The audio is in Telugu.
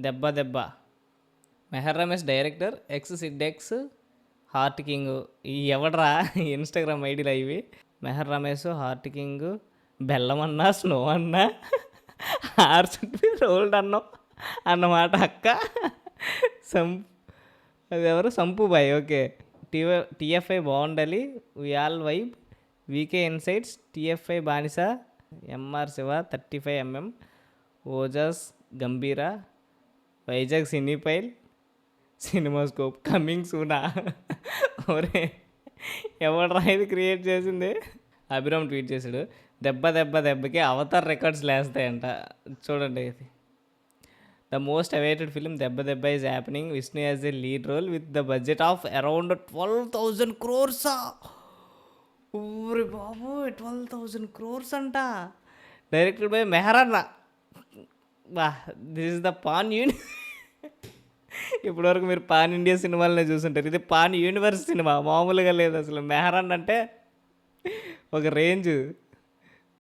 దెబ్బ దెబ్బ. మెహర్ రమేష్ డైరెక్టర్, ఎక్స్ సిడ్డెక్స్, హార్ట్ కింగ్. ఈ ఎవడరా ఇన్స్టాగ్రామ్ ఐడీలు ఇవి. మెహర్ రమేష్, హార్ట్ కింగ్, బెల్లం అన్నా, స్నో అన్నా, ఆర్చుంటే రోల్డ్ అన్నం అన్నమాట అక్క. సం అది ఎవరు, సంపుబాయ్. ఓకే. టీఎఫ్ఐ బాగుండాలి, విఆల్ వైబ్, వీకే ఇన్సైట్స్, టీఎఫ్ఐ బానిస, ఎంఆర్ శివ 35mm, ఓజాస్ గంభీర, వైజాగ్ సినీపైల్, సినిమాస్కోప్ కమింగ్ సూనా. ఒరే ఎవడరా ఇది క్రియేట్ చేసింది? అభిరామ్ ట్వీట్ చేశాడు, దెబ్బ దెబ్బ దెబ్బకి అవతార్ రికార్డ్స్ లేస్తాయంట. చూడండి ఇది. The most awaited film Debba Debba is happening, Vishnu as a lead role with the budget of around 12,000 crores. ఊరి బాబు, 12,000 crores అంట. డైరెక్టెడ్ బై మెహరన్న. బా, దిస్ ఇస్ ద పాన్ ఇప్పటివరకు మీరు పాన్ ఇండియా సినిమాలనే చూసుంటారు, ఇది పాన్ యూనివర్స్ సినిమా, మామూలుగా లేదు అసలు. మెహరన్ అంటే ఒక రేంజ్.